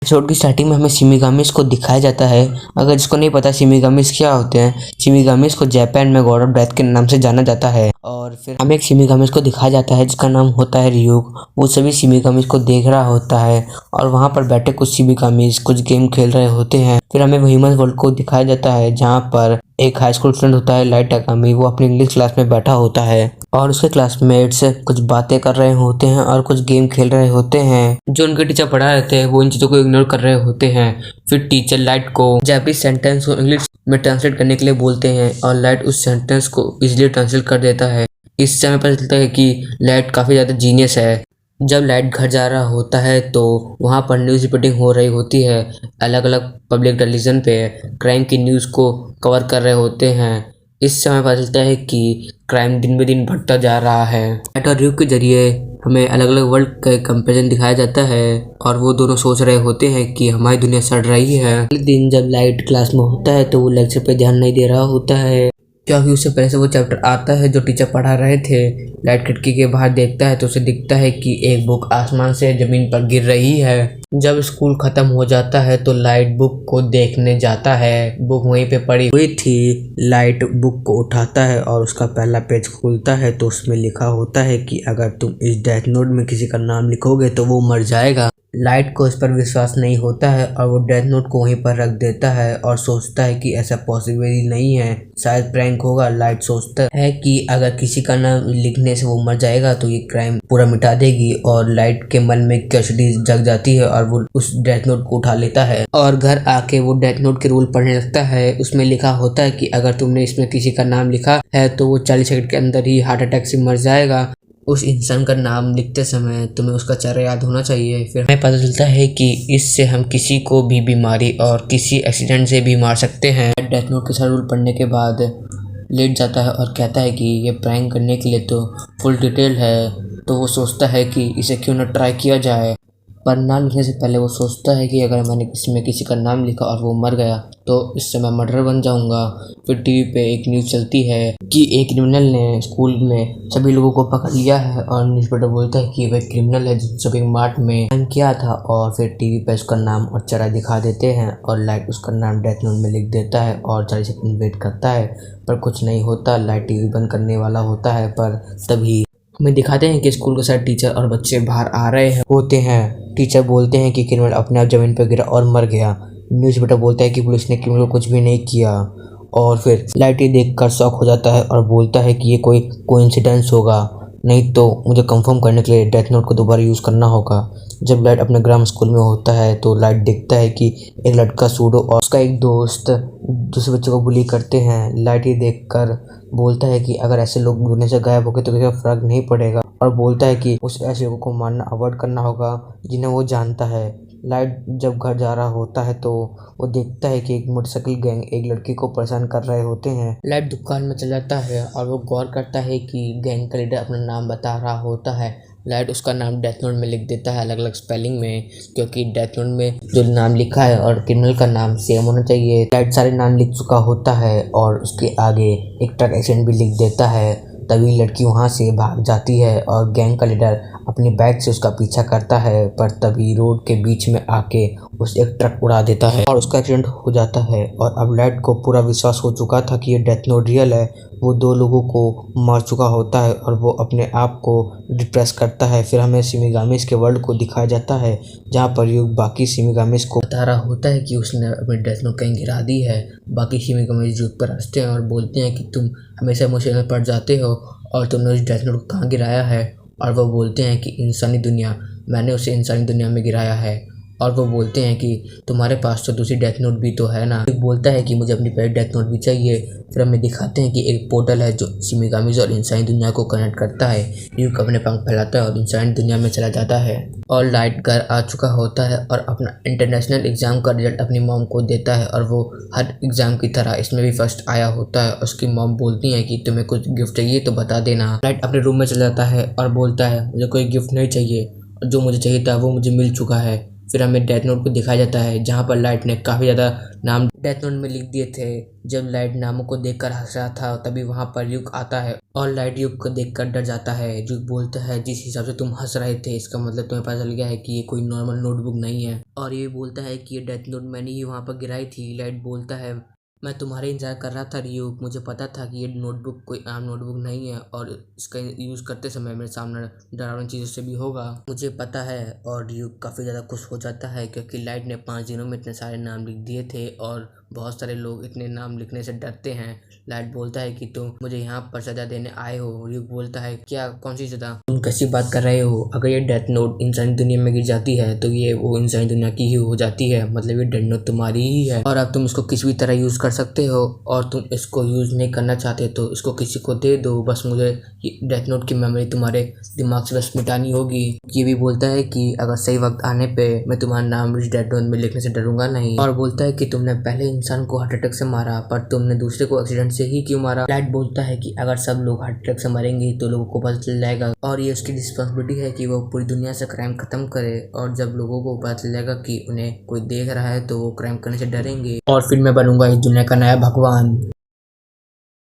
Episode की starting में हमें शिमिगामिस को दिखाया जाता है। अगर जिसको नहीं पता शिमिगामिस क्या होते हैं, शिमिगामिस को जापान में गॉड ऑफ डेथ के नाम से जाना जाता है। और फिर हमें एक शिमिगामिस को दिखाया जाता है जिसका नाम होता है रियुग। वो सभी शिमिगामिस को देख रहा होता है और वहाँ पर बैठे कुछ शिमिगामिस कुछ गेम खेल रहे होते हैं। फिर हमें ह्यूमन वर्ल्ड को दिखाया जाता है जहाँ पर एक हाई स्कूल स्टूडेंट होता है लाइट अकामी। वो अपनी इंग्लिश क्लास में बैठा होता है और उसके क्लासमेट्स कुछ बातें कर रहे होते हैं और कुछ गेम खेल रहे होते हैं। जो उनके टीचर पढ़ा रहे थे वो इन चीज़ों को इग्नोर कर रहे होते हैं। फिर टीचर लाइट को जापानीज सेंटेंस को इंग्लिश में ट्रांसलेट करने के लिए बोलते हैं और लाइट उस सेंटेंस को इजीली ट्रांसलेट कर देता है। इससे हमें पता चलता है कि लाइट काफ़ी ज़्यादा जीनियस है। जब लाइट घर जा रहा होता है तो वहाँ पर न्यूज़ रिपोर्टिंग हो रही होती है। अलग अलग पब्लिक टेलीविज़न पे क्राइम की न्यूज़ को कवर कर रहे होते हैं। इससे हमें पता चलता है कि क्राइम दिन ब दिन बढ़ता जा रहा है। लाइट और रियुग के जरिए हमें अलग अलग वर्ल्ड का कंपेरिजन दिखाया जाता है और वो दोनों सोच रहे होते हैं कि हमारी दुनिया सड़ रही है। अगले दिन जब लाइट क्लास में होता है तो वो लेक्चर पे ध्यान नहीं दे रहा होता है क्योंकि उससे पहले से वो चैप्टर आता है जो टीचर पढ़ा रहे थे। लाइट खिड़की के बाहर देखता है तो उसे दिखता है कि एक बुक आसमान से ज़मीन पर गिर रही है। जब स्कूल ख़त्म हो जाता है तो लाइट बुक को देखने जाता है। बुक वहीं पे पड़ी हुई थी। लाइट बुक को उठाता है और उसका पहला पेज खोलता है तो उसमें लिखा होता है कि अगर तुम इस डेथ नोट में किसी का नाम लिखोगे तो वो मर जाएगा। लाइट को इस पर विश्वास नहीं होता है और वो डेथ नोट को वहीं पर रख देता है और सोचता है कि ऐसा पॉसिबल ही नहीं है, शायद प्रैंक होगा। लाइट सोचता है कि अगर किसी का नाम लिखने से वो मर जाएगा तो ये क्राइम पूरा मिटा देगी और लाइट के मन में क्यूरियोसिटी जग जाती है और वो उस डेथ नोट को उठा लेता है और घर आके वो डेथ नोट के रूल पढ़ने लगता है। उसमें लिखा होता है कि अगर तुमने इसमें किसी का नाम लिखा है तो वो 40 सेकंड के अंदर ही हार्ट अटैक से मर जाएगा। उस इंसान का नाम लिखते समय तुम्हें उसका चेहरा याद होना चाहिए। फिर हमें पता चलता है कि इससे हम किसी को भी बीमारी और किसी एक्सीडेंट से भी मार सकते हैं। डेथ नोट के सारे रूल पढ़ने के बाद लेट जाता है और कहता है कि ये प्रैंक करने के लिए तो फुल डिटेल है, तो वो सोचता है कि इसे क्यों ना ट्राई किया जाए। पर नाम लिखने से पहले वो सोचता है कि अगर मैंने इसमें किसी का नाम लिखा और वो मर गया तो इससे मैं मर्डर बन जाऊंगा। फिर टीवी पे एक न्यूज़ चलती है कि एक क्रिमिनल ने स्कूल में सभी लोगों को पकड़ लिया है और न्यूज़पेपर बोलता है कि वह क्रिमिनल है जिसने शॉपिंग मार्ट में क्राइम किया था। और फिर टीवी पे उसका नाम और चेहरा दिखा देते हैं और लाइट उसका नाम डेथ नोट में लिख देता है और 40 सेकंड वेट करता है पर कुछ नहीं होता। लाइट टीवी बंद करने वाला होता है पर तभी हमें दिखाते हैं कि स्कूल के सारे टीचर और बच्चे बाहर आ रहे होते हैं। टीचर बोलते हैं कि क्रिमिनल अपने आप ज़मीन पर गिरा और मर गया। न्यूज़पेपर बोलता है कि पुलिस ने क्रिमिनल को कुछ भी नहीं किया। और फिर लाइट ये देखकर शॉक हो जाता है और बोलता है कि ये कोई कोइंसिडेंस होगा, नहीं तो मुझे कंफर्म करने के लिए डेथ नोट को दोबारा यूज़ करना होगा। जब लाइट अपने ग्राम स्कूल में होता है तो लाइट देखता है कि एक लड़का सूडो और उसका एक दोस्त दूसरे बच्चों को बुली करते हैं। लाइट ये देखकर बोलता है कि अगर ऐसे लोग दुनिया से गायब हो गए तो किसी का फर्क नहीं पड़ेगा और बोलता है कि उस ऐसे लोगों को मारना अवॉइड करना होगा जिन्हें वो जानता है। लाइट जब घर जा रहा होता है तो वो देखता है कि एक मोटरसाइकिल गैंग एक लड़की को परेशान कर रहे होते हैं। लाइट दुकान में चला जाता है और वो गौर करता है कि गैंग का लीडर अपना नाम बता रहा होता है। लाइट उसका नाम डेथ नोट में लिख देता है अलग अलग स्पेलिंग में, क्योंकि डेथ नोट में जो नाम लिखा है और क्रिमिनल का नाम सेम होना चाहिए। लाइट सारे नाम लिख चुका होता है और उसके आगे एक ट्रक एक्सीडेंट भी लिख देता है। तभी लड़की वहाँ से भाग जाती है और गैंग का लीडर अपनी बाइक से उसका पीछा करता है पर तभी रोड के बीच में आके उस एक ट्रक उड़ा देता है और उसका एक्सीडेंट हो जाता है। और अब लाइट को पूरा विश्वास हो चुका था कि ये डेथ नोट रियल है। वो 2 लोगों को मार चुका होता है और वो अपने आप को डिप्रेस करता है। फिर हमें शिमिगामिस के वर्ल्ड को दिखाया जाता है जहाँ पर युग बाकी शिमिगामिस को बता रहा होता है कि उसने अपनी डेथ नोट कहीं गिरा दी है। बाकी शिमिगामिस युग पर हंसते हैं और बोलते हैं कि तुम हमेशा मुसीबत में पड़ जाते हो और तुमने उस डेथ नोट को कहाँ गिराया है। और वो बोलते हैं कि इंसानी दुनिया, मैंने उसे इंसानी दुनिया में गिराया है। और वो बोलते हैं कि तुम्हारे पास तो दूसरी डेथ नोट भी तो है ना। एक बोलता है कि मुझे अपनी पहली डेथ नोट भी चाहिए। फिर हमें दिखाते हैं कि एक पोर्टल है जो शिमिगामिस और इंसानी दुनिया को कनेक्ट करता है। युग अपने पंख फैलाता है और इंसानी दुनिया में चला जाता है। और लाइट घर आ चुका होता है और अपना इंटरनेशनल एग्ज़ाम का रिजल्ट अपनी मॉम को देता है और वो हर एग्ज़ाम की तरह इसमें भी फर्स्ट आया होता है। उसकी मॉम बोलती है कि तुम्हें कुछ गिफ्ट चाहिए तो बता देना। लाइट अपने रूम में चला जाता है और बोलता है मुझे कोई गिफ्ट नहीं चाहिए, जो मुझे चाहिए था वो मुझे मिल चुका है। फिर हमें डेथ नोट को दिखाया जाता है जहाँ पर लाइट ने काफ़ी ज़्यादा नाम डेथ नोट में लिख दिए थे। जब लाइट नामों को देखकर हंस रहा था तभी वहाँ पर युग आता है और लाइट युग को देखकर डर जाता है। युग बोलता है जिस हिसाब से तुम हंस रहे थे इसका मतलब तुम्हें पता चल गया है कि ये कोई नॉर्मल नोटबुक नहीं है। और ये बोलता है कि ये डेथ नोट मैंने ही वहाँ पर गिराई थी। लाइट बोलता है मैं तुम्हारे इंतजार कर रहा था रियो, मुझे पता था कि ये नोटबुक कोई आम नोटबुक नहीं है और इसका यूज़ करते समय मेरे सामने डरावनी चीज़ों से भी होगा, मुझे पता है। और रियो काफ़ी ज़्यादा खुश हो जाता है क्योंकि लाइट ने 5 दिनों में इतने सारे नाम लिख दिए थे और बहुत सारे लोग इतने नाम लिखने से डरते हैं। लाइट बोलता है कि तुम मुझे यहाँ पर सजा देने आए हो। रियो बोलता है क्या, कौन सी सजा, तुम कैसी बात कर रहे हो? अगर ये डेथ नोट इंसानी दुनिया में गिर जाती है तो ये वो इंसानी दुनिया की ही हो जाती है, मतलब ये डेथ नोट तुम्हारी ही है और अब तुम इसको किसी भी तरह यूज़ कर सकते हो और तुम इसको यूज़ नहीं करना चाहते तो इसको किसी को दे दो, बस मुझे डेथ नोट की मेमोरी तुम्हारे दिमाग से बस मिटानी होगी। ये भी बोलता है कि अगर सही वक्त आने पे मैं तुम्हारा नाम इस डेथ नोट में लिखने से डरूंगा नहीं। और बोलता है कि तुमने पहले इंसान को हार्ट अटैक से मारा पर तुमने दूसरे को एक्सीडेंट से ही क्यों मारा? लाइट बोलता है कि अगर सब लोग हार्ट अटैक से मरेंगे तो लोगों को पता चल जाएगा और ये उसकी रिस्पॉन्सिबिलिटी है कि वो पूरी दुनिया से क्राइम खत्म करे और जब लोगों को पता चल जाएगा कि उन्हें कोई देख रहा है तो वो क्राइम करने से डरेंगे और फिर मैं बनूंगा इस दुनिया का नया भगवान।